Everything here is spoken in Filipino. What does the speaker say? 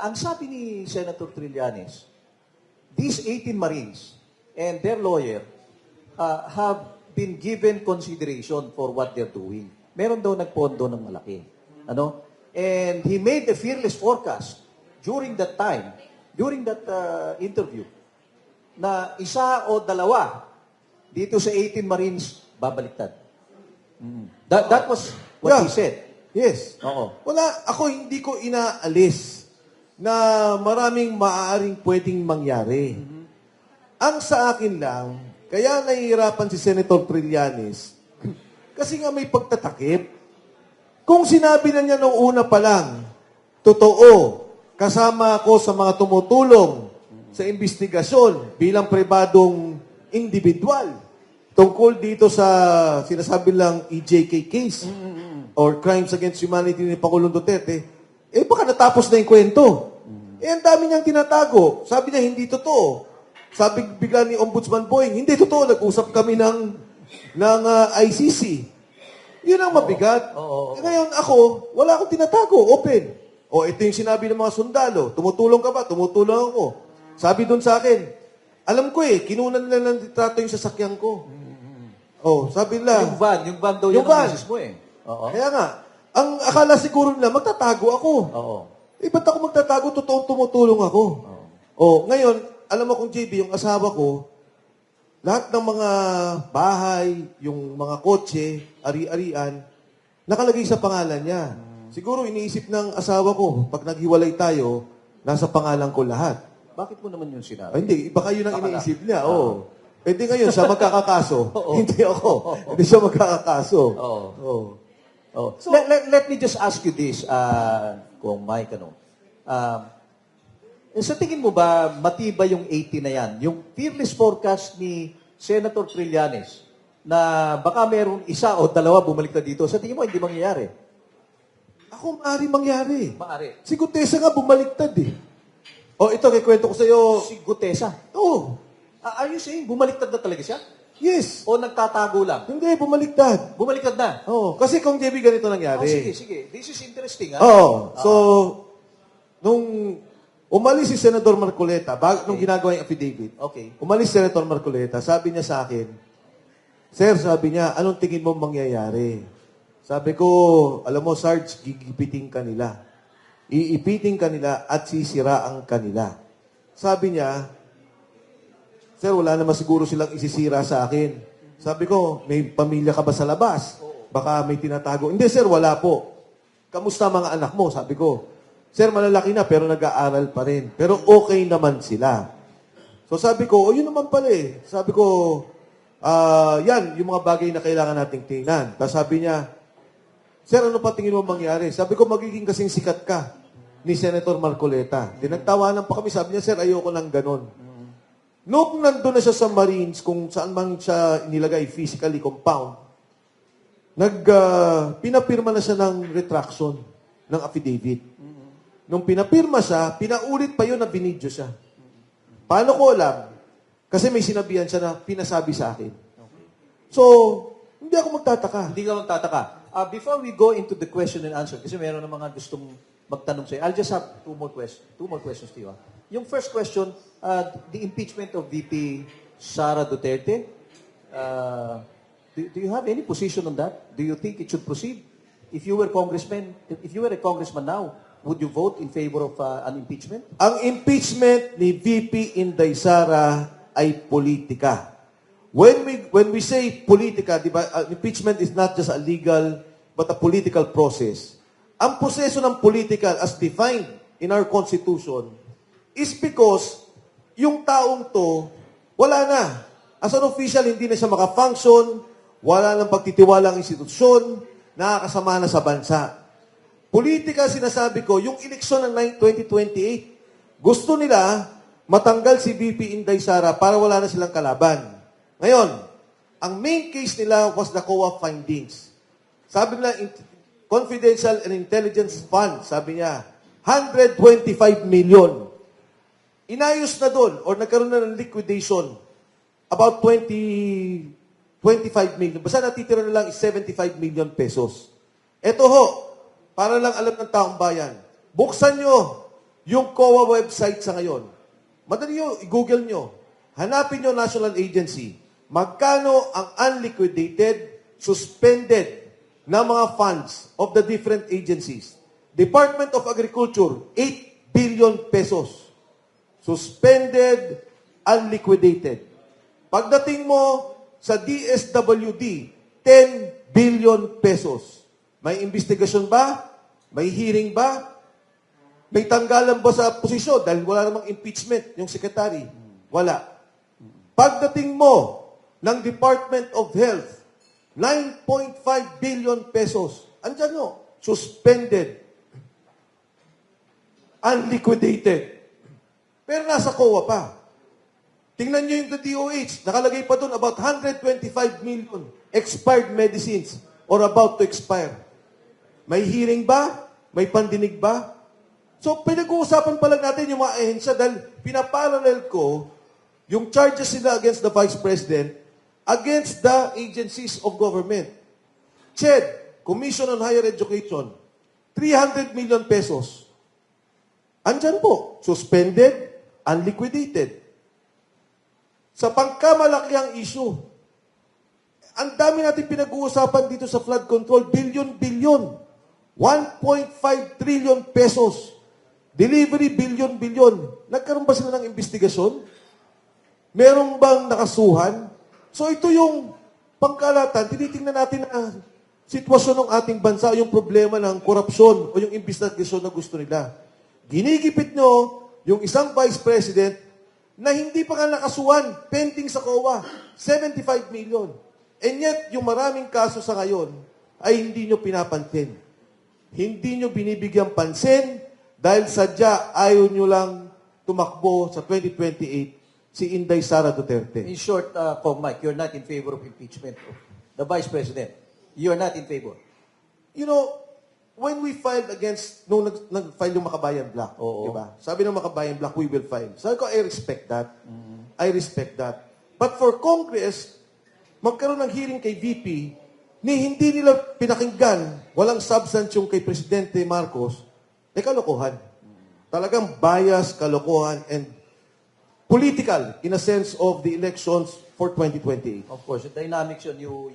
Ang sabi ni Senator Trillanes, these 18 Marines and their lawyer have been given consideration for what they're doing. Meron daw nagpondo ng malaki. Ano? And he made a fearless forecast during that time, during that interview, na isa o dalawa dito sa 18 Marines babaliktad. That was what he said. Yes. Oo. Ako hindi ko inaalis na maraming maaaring pwedeng mangyari. Ang sa akin lang, kaya nahihirapan si Senator Trillanes, kasi nga may pagtatakip. Kung sinabi na niya nung una pa lang, totoo, kasama ako sa mga tumutulong sa investigasyon bilang pribadong individual tungkol dito sa sinasabi lang EJK case or crimes against humanity ni Pangulong Duterte, baka natapos na yung kwento. Ang dami niyang tinatago. Sabi niya, hindi totoo. Sabi bigla ni Ombudsman Boying, hindi totoo. Nag-usap kami ng ICC. Yun ang mabigat. Ngayon ako, wala akong tinatago. Open. Ito yung sinabi ng mga sundalo. Tumutulong ka ba? Tumutulong ako. Sabi doon sa akin, alam ko kinunan nila ng litrato yung sasakyan ko. Sabi nila. Yung van daw yung van. misis mo Oo. Kaya nga, ang akala siguro nila, magtatago ako. Oo. Ba't ako magtatago? Totoong tumutulong ako. Ngayon, alam mo kung JB, yung asawa ko, lahat ng mga bahay, yung mga kotse, ari-arian, nakalagay sa pangalan niya. Siguro iniisip ng asawa ko, pag naghiwalay tayo, nasa pangalan ko lahat. Bakit mo naman yung sinabi? Hindi, iba kayo nang iniisip niya. Di ngayon, siya magkakakaso. Hindi ako. Hindi siya magkakakaso. So, let me just ask you this, kung Mike, sa tingin mo ba, matibay yung 80 na yan? Yung fearless forecast ni Senator Trillanes, na baka meron isa o dalawa bumalik na dito, sa tingin mo, hindi mangyayari? Ako, maaari mangyari. Maari. Si Gutesa nga bumaliktad ito, kikwento ko sa'yo. Si Gutesa? Oo. Are you saying, bumaliktad na talaga siya? Yes. O nagtatago lang? Hindi, bumaliktad. Bumaliktad na? Kasi kung JB ganito nangyari. Sige. This is interesting, So, nung umalis si Senador Marcoleta, nung ginagawa yung affidavit, umalis si Senator Marcoleta, sabi niya sa akin, Sir, sabi niya, anong tingin mo mangyayari? Sabi ko, alam mo, Sarge, gigipiting ka nila. Iipiting ka nila at sisiraan ka nila. Sabi niya, Sir, wala naman siguro silang isisira sa akin. Sabi ko, may pamilya ka ba sa labas? Baka may tinatago. Hindi, sir, wala po. Kamusta mga anak mo? Sabi ko, Sir, malalaki na pero nag-aaral pa rin. Pero okay naman sila. So sabi ko, yun naman pala Sabi ko, yan, yung mga bagay na kailangan nating tingnan. Tapos sabi niya, Sir, ano pa tingin mo mangyari? Sabi ko, magiging kasing sikat ka ni Senator Marcoleta. Nagtawanan pa kami. Sabi niya, Sir, ayoko nang ganon. Noong nandun na siya sa Marines, kung saan man siya inilagay physically compound, pinapirma na siya ng retraction ng affidavit. Nung pinapirma siya, pinaulit pa yun na binidyo siya. Paano ko alam? Kasi may sinabihan siya na pinasabi sa akin. So, hindi ako magtataka. Hindi ka magtataka. Before we go into the question and answer, kasi meron na mga gustong magtanong sa'yo, I'll just have two more questions to you. Yung first question, the impeachment of VP Sara Duterte, do you have any position on that? Do you think it should proceed? If you were a congressman now, would you vote in favor of an impeachment? Ang impeachment ni VP Inday Sara ay politika. When we say politika, di ba, impeachment is not just a legal but a political process. Ang proseso ng political as defined in our Constitution is because yung taong to, wala na. As an official, hindi na siya makafunction, wala nang pagtitiwala ang institusyon, nakakasama na sa bansa. Politika, sinasabi ko, yung eleksyon ng 2028, gusto nila matanggal si VP Inday Sara para wala na silang kalaban. Ngayon, ang main case nila was the COA findings. Sabi nila, Confidential and Intelligence Fund, sabi niya, 125 million. Inayos na doon or nagkaroon na ng liquidation about 25 million. Basta natitira na lang is 75 million pesos. Ito ho, para lang alam ng taong bayan, buksan nyo yung COA website sa ngayon. Madali nyo, i-google nyo. Hanapin nyo national agency. Magkano ang unliquidated, suspended na mga funds of the different agencies? Department of Agriculture, 8 billion pesos. Suspended, unliquidated. Pagdating mo sa DSWD, 10 billion pesos. May investigasyon ba? May hearing ba? May tanggalan ba sa posisyon dahil wala namang impeachment yung secretary? Wala. Pagdating mo ng Department of Health, 9.5 billion pesos. Andyan no, suspended, unliquidated. Pero nasa COA pa. Tingnan nyo yung DOH, nakalagay pa doon about 125 million expired medicines or about to expire. May hearing ba? May pandinig ba? So, pinag-uusapan pa lang natin yung mga ahensya dahil pinaparallel ko yung charges nila against the Vice President against the agencies of government. CHED, Commission on Higher Education, 300 million pesos. Andyan po, suspended, unliquidated. Sa pangkamalakiang issue, ang dami natin pinag-uusapan dito sa flood control, billion. 1.5 trillion pesos. Delivery, billion. Nagkaroon ba sila ng investigasyon? Meron bang nakasuhan? So ito yung pangkalatan, tinitingnan natin na sitwasyon ng ating bansa, yung problema ng korupsyon o yung investigasyon na gusto nila. Ginigipit nyo yung isang Vice President na hindi pa nga nakasuhan, pending sa COA, 75 million. And yet, yung maraming kaso sa ngayon ay hindi nyo pinapansin. Hindi nyo binibigyan pansin dahil sadya ayaw nyo lang tumakbo sa 2028 si Inday Sara Duterte. In short, Kong Mike, you're not in favor of impeachment of the Vice President. You're not in favor. You know, when we filed against, nung nag-file yung Makabayan Black, Oo. diba? Sabi ng Makabayan Black, we will file. Sabi ko, I respect that. I respect that. But for Congress, magkaroon ng hearing kay VP, hindi nila pinakinggan, walang substance yung kay Presidente Marcos, kalokohan. Talagang bias, kalokohan, and political in a sense of the elections for 2028. Of course, the dynamics yun, you